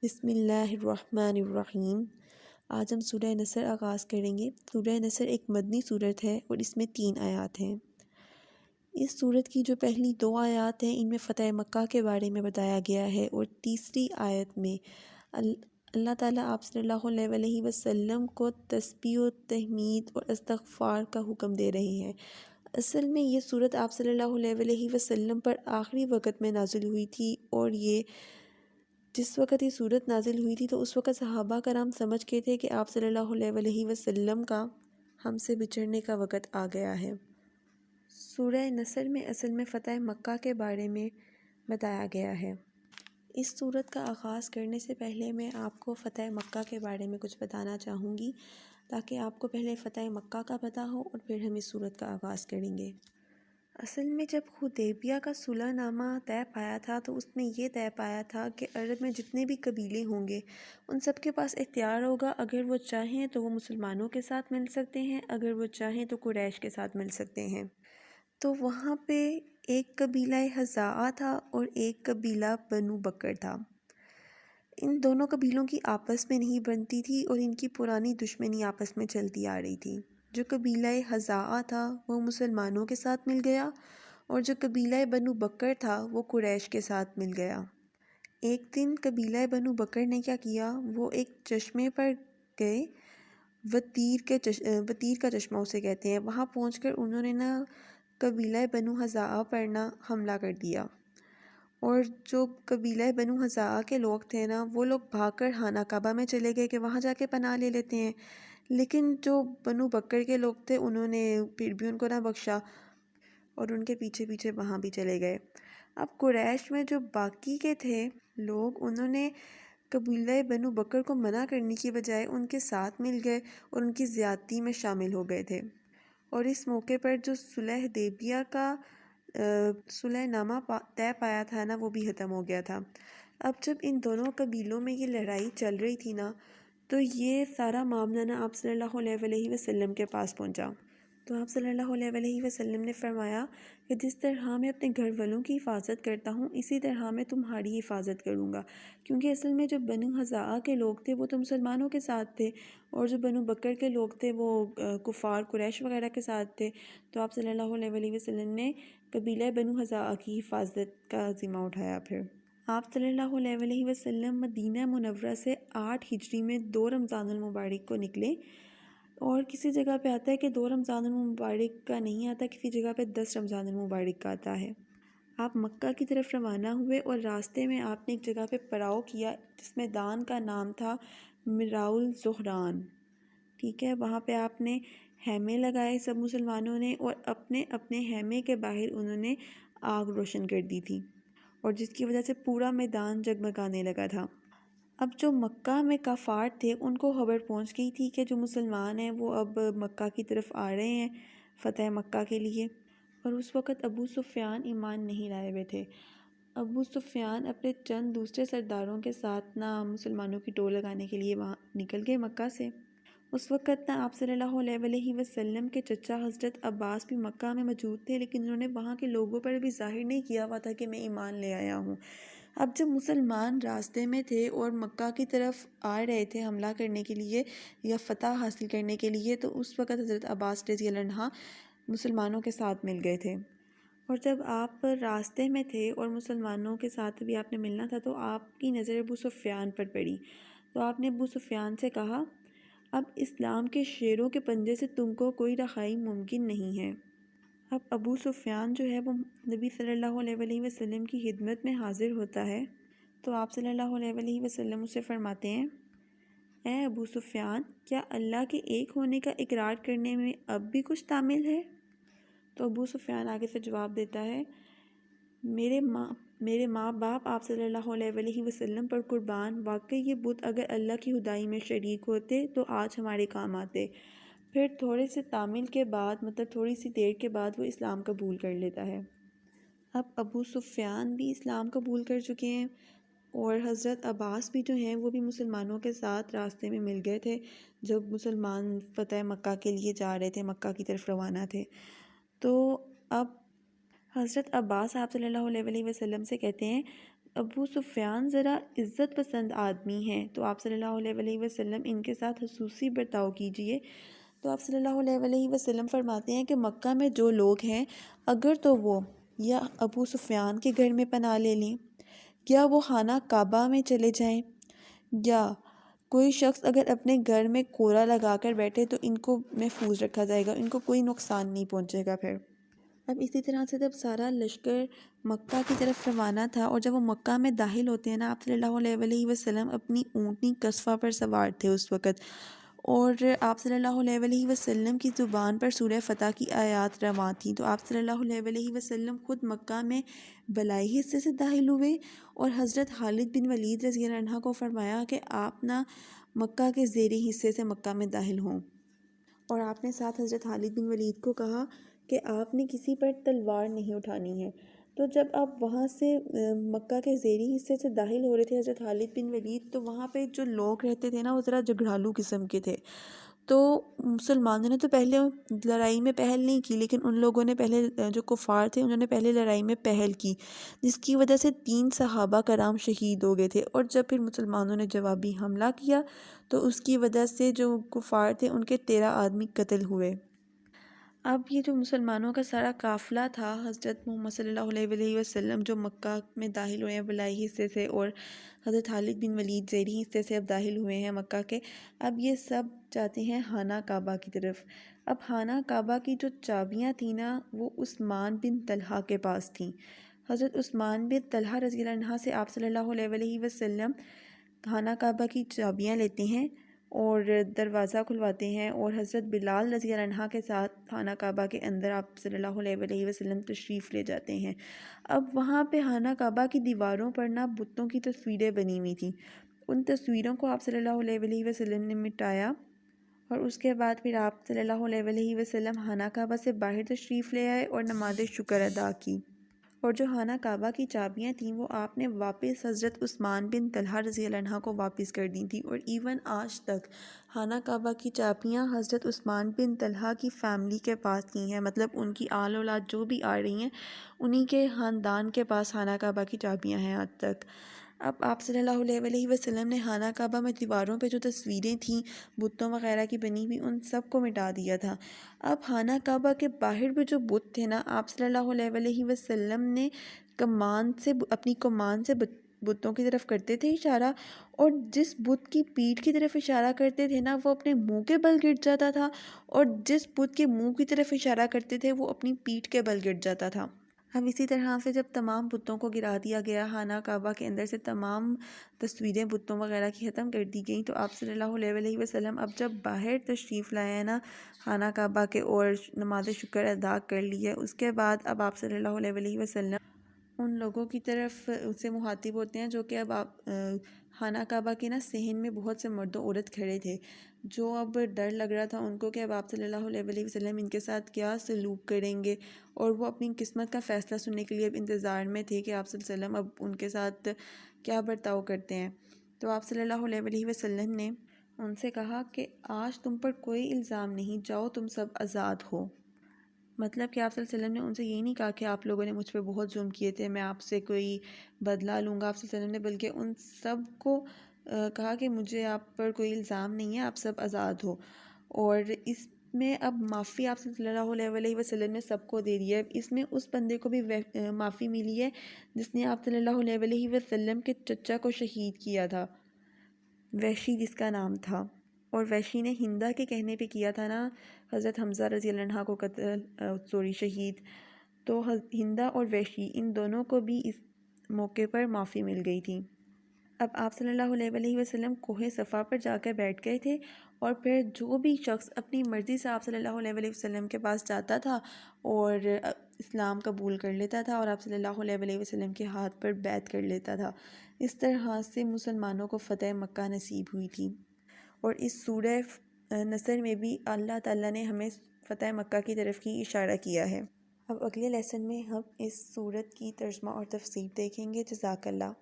بسم اللہ الرحمن الرحیم۔ آج ہم سورہ نصر آغاز کریں گے۔ سورہ نصر ایک مدنی سورت ہے اور اس میں 3 آیات ہیں۔ اس سورت کی جو پہلی 2 آیات ہیں ان میں فتح مکہ کے بارے میں بتایا گیا ہے، اور تیسری آیت میں اللہ تعالیٰ آپ صلی اللہ علیہ وسلم کو تسبیح و تحمید اور استغفار کا حکم دے رہے ہیں۔ اصل میں یہ سورت آپ صلی اللہ علیہ وسلم پر آخری وقت میں نازل ہوئی تھی، اور جس وقت یہ سورت نازل ہوئی تھی تو اس وقت صحابہ کرام سمجھ گئے تھے کہ آپ صلی اللہ علیہ وسلم کا ہم سے بچھڑنے کا وقت آ گیا ہے۔ سورہ نصر میں اصل میں فتح مکہ کے بارے میں بتایا گیا ہے۔ اس سورت کا آغاز کرنے سے پہلے میں آپ کو فتح مکہ کے بارے میں کچھ بتانا چاہوں گی، تاکہ آپ کو پہلے فتح مکہ کا پتہ ہو اور پھر ہم اس سورت کا آغاز کریں گے۔ اصل میں جب حدیبیہ کا صلح نامہ طے پایا تھا تو اس نے یہ طے پایا تھا کہ عرب میں جتنے بھی قبیلے ہوں گے ان سب کے پاس اختیار ہوگا، اگر وہ چاہیں تو وہ مسلمانوں کے ساتھ مل سکتے ہیں، اگر وہ چاہیں تو قریش کے ساتھ مل سکتے ہیں۔ تو وہاں پہ ایک قبیلہ حذاء تھا اور ایک قبیلہ بنو بکر تھا۔ ان دونوں قبیلوں کی آپس میں نہیں بنتی تھی اور ان کی پرانی دشمنی آپس میں چلتی آ رہی تھی۔ جو قبیلہ حذاء تھا وہ مسلمانوں کے ساتھ مل گیا، اور جو قبیلہ بنو بکر تھا وہ قریش کے ساتھ مل گیا۔ ایک دن قبیلہ بنو بکر نے کیا کیا، وہ ایک چشمے پر گئے، وتیر کا چشمہ اسے کہتے ہیں۔ وہاں پہنچ کر انہوں نے قبیلہ بنو حذاء پر حملہ کر دیا، اور جو قبیلہ بنو حذاء کے لوگ تھے وہ لوگ بھاگ کر خانہ کعبہ میں چلے گئے کہ وہاں جا کے پناہ لے لیتے ہیں، لیکن جو بنو بکر کے لوگ تھے انہوں نے پھر بھی ان کو نہ بخشا اور ان کے پیچھے پیچھے وہاں بھی چلے گئے۔ اب قریش میں جو باقی کے تھے لوگ، انہوں نے قبیلہ بنو بکر کو منع کرنے کی بجائے ان کے ساتھ مل گئے اور ان کی زیادتی میں شامل ہو گئے تھے، اور اس موقع پر جو صلح حدیبیہ کا صلح نامہ طے پایا تھا وہ بھی ختم ہو گیا تھا۔ اب جب ان دونوں قبیلوں میں یہ لڑائی چل رہی تھی تو یہ سارا معاملہ آپ صلی اللہ علیہ وسلم کے پاس پہنچا۔ تو آپ صلی اللہ علیہ وسلم نے فرمایا کہ جس طرح میں اپنے گھر والوں کی حفاظت کرتا ہوں اسی طرح میں تمہاری حفاظت کروں گا، کیونکہ اصل میں جو بنو حذاء کے لوگ تھے وہ تو مسلمانوں کے ساتھ تھے، اور جو بنو بکر کے لوگ تھے وہ کفار قریش وغیرہ کے ساتھ تھے۔ تو آپ صلی اللہ علیہ وسلم نے قبیلہ بنو حذاء کی حفاظت کا ذمہ اٹھایا۔ پھر آپ صلی اللہ علیہ وسلم مدینہ منورہ سے 8 ہجری میں 2 رمضان المبارک کو نکلے، اور کسی جگہ پہ آتا ہے کہ 2 رمضان المبارک کا نہیں آتا، کسی جگہ پہ 10 رمضان المبارک کا آتا ہے۔ آپ مکہ کی طرف روانہ ہوئے اور راستے میں آپ نے ایک جگہ پہ پڑاؤ کیا جس میں دان کا نام تھا مراء الزہران، ٹھیک ہے۔ وہاں پہ آپ نے خیمے لگائے سب مسلمانوں نے، اور اپنے اپنے خیمے کے باہر انہوں نے آگ روشن کر دی تھی، اور جس کی وجہ سے پورا میدان جگمگانے لگا تھا۔ اب جو مکہ میں کفار تھے ان کو خبر پہنچ گئی تھی کہ جو مسلمان ہیں وہ اب مکہ کی طرف آ رہے ہیں فتح مکہ کے لیے، اور اس وقت ابو سفیان ایمان نہیں لائے ہوئے تھے۔ ابو سفیان اپنے چند دوسرے سرداروں کے ساتھ مسلمانوں کی ٹو لگانے کے لیے وہاں نکل گئے مکہ سے۔ اس وقت آپ صلی اللہ علیہ وسلم کے چچا حضرت عباس بھی مکہ میں موجود تھے، لیکن انہوں نے وہاں کے لوگوں پر بھی ظاہر نہیں کیا ہوا تھا کہ میں ایمان لے آیا ہوں۔ اب جب مسلمان راستے میں تھے اور مکہ کی طرف آ رہے تھے حملہ کرنے کے لیے یا فتح حاصل کرنے کے لیے، تو اس وقت حضرت عباس رضی اللہ عنہ مسلمانوں کے ساتھ مل گئے تھے۔ اور جب آپ راستے میں تھے اور مسلمانوں کے ساتھ بھی آپ نے ملنا تھا تو آپ کی نظر ابو سفیان پر پڑی، تو آپ نے ابو سفیان سے کہا، اب اسلام کے شیروں کے پنجے سے تم کو کوئی رہائی ممکن نہیں ہے۔ اب ابو سفیان جو ہے وہ نبی صلی اللہ علیہ وسلم کی خدمت میں حاضر ہوتا ہے، تو آپ صلی اللہ علیہ وسلم اسے فرماتے ہیں، اے ابو سفیان، کیا اللہ کے ایک ہونے کا اقرار کرنے میں اب بھی کچھ تعمیل ہے؟ تو ابو سفیان آگے سے جواب دیتا ہے، میرے ماں باپ آپ صلی اللہ علیہ وسلم پر قربان، واقعی یہ بت اگر اللہ کی خدائی میں شریک ہوتے تو آج ہمارے کام آتے۔ پھر تھوڑے سے تعمیل کے بعد، تھوڑی سی دیر کے بعد وہ اسلام قبول کر لیتا ہے۔ اب ابو سفیان بھی اسلام قبول کر چکے ہیں، اور حضرت عباس بھی جو ہیں وہ بھی مسلمانوں کے ساتھ راستے میں مل گئے تھے جب مسلمان فتح مکہ کے لیے جا رہے تھے، مکہ کی طرف روانہ تھے۔ تو اب حضرت عباس آپ صلی اللہ علیہ وسلم سے کہتے ہیں، ابو سفیان ذرا عزت پسند آدمی ہیں، تو آپ صلی اللہ علیہ وسلم ان کے ساتھ خصوصی برتاؤ کیجئے۔ تو آپ صلی اللہ علیہ وسلم فرماتے ہیں کہ مکہ میں جو لوگ ہیں، اگر تو وہ یا ابو سفیان کے گھر میں پناہ لے لیں، یا وہ خانہ کعبہ میں چلے جائیں، یا کوئی شخص اگر اپنے گھر میں کورا لگا کر بیٹھے تو ان کو محفوظ رکھا جائے گا، ان کو کوئی نقصان نہیں پہنچے گا پھر۔ اب اسی طرح سے جب سارا لشکر مکہ کی طرف روانہ تھا، اور جب وہ مکہ میں داخل ہوتے ہیں نا، آپ صلی اللہ علیہ وسلم اپنی اونٹنی قصفہ پر سوار تھے اس وقت، اور آپ صلی اللہ علیہ وسلم کی زبان پر سورہ فتح کی آیات رواں تھیں۔ تو آپ صلی اللہ علیہ وسلم خود مکہ میں بلائی حصے سے داخل ہوئے، اور حضرت خالد بن ولید رضی اللہ عنہ کو فرمایا کہ آپ نہ مکہ کے زیریں حصے سے مکہ میں داخل ہوں، اور آپ نے ساتھ حضرت خالد بن ولید کو کہا کہ آپ نے کسی پر تلوار نہیں اٹھانی ہے۔ تو جب آپ وہاں سے مکہ کے زیریں حصے سے داخل ہو رہے تھے حضرت خالد بن ولید، تو وہاں پہ جو لوگ رہتے تھے نا، وہ ذرا جھگڑالو قسم کے تھے۔ تو مسلمانوں نے تو پہلے لڑائی میں پہل نہیں کی، لیکن ان لوگوں نے پہلے، جو کفار تھے، انہوں نے پہلے لڑائی میں پہل کی، جس کی وجہ سے 3 صحابہ کرام شہید ہو گئے تھے۔ اور جب پھر مسلمانوں نے جوابی حملہ کیا تو اس کی وجہ سے جو کفار تھے ان کے 13 آدمی قتل ہوئے۔ اب یہ جو مسلمانوں کا سارا قافلہ تھا، حضرت محمد صلی اللہ علیہ وسلم جو مکہ میں داخل ہوئے ہیں بلائی حصے سے، اور حضرت خالد بن ولید زیری حصے سے اب داخل ہوئے ہیں مکہ کے، اب یہ سب جاتے ہیں خانہ کعبہ کی طرف۔ اب خانہ کعبہ کی جو چابیاں تھیں نا، وہ عثمان بن طلحہ کے پاس تھیں۔ حضرت عثمان بن طلحہ رضی اللہ عنہ سے آپ صلی اللہ علیہ وسلم خانہ کعبہ کی چابیاں لیتے ہیں اور دروازہ کھلواتے ہیں، اور حضرت بلال رضی اللہ عنہ کے ساتھ خانہ کعبہ کے اندر آپ صلی اللہ علیہ وسلم تشریف لے جاتے ہیں۔ اب وہاں پہ خانہ کعبہ کی دیواروں پر نا بتوں کی تصویریں بنی ہوئی تھیں، ان تصویروں کو آپ صلی اللہ علیہ وسلم نے مٹایا، اور اس کے بعد پھر آپ صلی اللہ علیہ وسلم خانہ کعبہ سے باہر تشریف لے آئے اور نماز شکر ادا کی، اور جو خانہ کعبہ کی چابیاں تھیں وہ آپ نے واپس حضرت عثمان بن طلحہ رضی اللہ عنہ کو واپس کر دی تھیں۔ اور ایون آج تک خانہ کعبہ کی چابیاں حضرت عثمان بن طلحہ کی فیملی کے پاس کی ہیں، مطلب ان کی آل اولاد جو بھی آ رہی ہیں، انہی کے خاندان کے پاس خانہ کعبہ کی چابیاں ہیں آج تک۔ اب آپ صلی اللہ علیہ وسلم نے خانہ کعبہ میں دیواروں پہ جو تصویریں تھیں بتوں وغیرہ کی بنی ہوئی، ان سب کو مٹا دیا تھا۔ اب خانہ کعبہ کے باہر بھی جو بت تھے نا، آپ صلی اللہ علیہ وسلم نے اپنی کمان سے بتوں کی طرف کرتے تھے اشارہ، اور جس بت کی پیٹھ کی طرف اشارہ کرتے تھے نا، وہ اپنے منہ کے بل گر جاتا تھا، اور جس بت کے منہ کی طرف اشارہ کرتے تھے وہ اپنی پیٹھ کے بل گر جاتا تھا۔ اب اسی طرح سے جب تمام بتوں کو گرا دیا گیا، خانہ کعبہ کے اندر سے تمام تصویریں بتوں وغیرہ کی ختم کر دی گئیں، تو آپ صلی اللہ علیہ وسلم اب جب باہر تشریف لائے ہیں نا خانہ کعبہ کے، اور نماز شکر ادا کر لی ہے، اس کے بعد اب آپ صلی اللہ علیہ وسلم ان لوگوں کی طرف سے مخاطب ہوتے ہیں جو کہ اب آپ خانہ کعبہ کے نا صحن میں بہت سے مرد و عورت کھڑے تھے، جو اب ڈر لگ رہا تھا ان کو کہ اب آپ صلی اللہ علیہ وسلم ان کے ساتھ کیا سلوک کریں گے، اور وہ اپنی قسمت کا فیصلہ سننے کے لیے اب انتظار میں تھے کہ آپ صلی اللہ علیہ وسلم اب ان کے ساتھ کیا برتاؤ کرتے ہیں۔ تو آپ صلی اللہ علیہ وسلم نے ان سے کہا کہ آج تم پر کوئی الزام نہیں، جاؤ تم سب آزاد ہو۔ مطلب کہ آپ صلی اللہ علیہ وسلم نے ان سے یہ نہیں کہا کہ آپ لوگوں نے مجھ پہ بہت ظلم کیے تھے، میں آپ سے کوئی بدلہ لوں گا۔ آپ صلی اللہ علیہ وسلم نے بلکہ ان سب کو کہا کہ مجھے آپ پر کوئی الزام نہیں ہے، آپ سب آزاد ہو۔ اور اس میں اب معافی آپ صلی اللہ علیہ وسلم نے سب کو دے دی ہے۔ اس میں اس بندے کو بھی معافی ملی ہے جس نے آپ صلی اللہ علیہ وسلم کے چچا کو شہید کیا تھا، وحشی جس کا نام تھا، اور وحشی نے ہندہ کے کہنے پہ کیا تھا نا حضرت حمزہ رضی اللہ عنہ کو شہید، تو ہندہ اور وحشی ان دونوں کو بھی اس موقع پر معافی مل گئی تھی۔ اب آپ صلی اللہ علیہ وسلم کوہ صفا پر جا کر بیٹھ گئے تھے، اور پھر جو بھی شخص اپنی مرضی سے آپ صلی اللہ علیہ وسلم کے پاس جاتا تھا اور اسلام قبول کر لیتا تھا، اور آپ صلی اللہ علیہ وسلم کے ہاتھ پر بیعت کر لیتا تھا۔ اس طرح سے مسلمانوں کو فتح مکہ نصیب ہوئی تھی، اور اس سورہ نصر میں بھی اللہ تعالیٰ نے ہمیں فتح مکہ کی طرف کی اشارہ کیا ہے۔ اب اگلے لیسن میں ہم اس سورت کی ترجمہ اور تفسیر دیکھیں گے۔ جزاک اللہ۔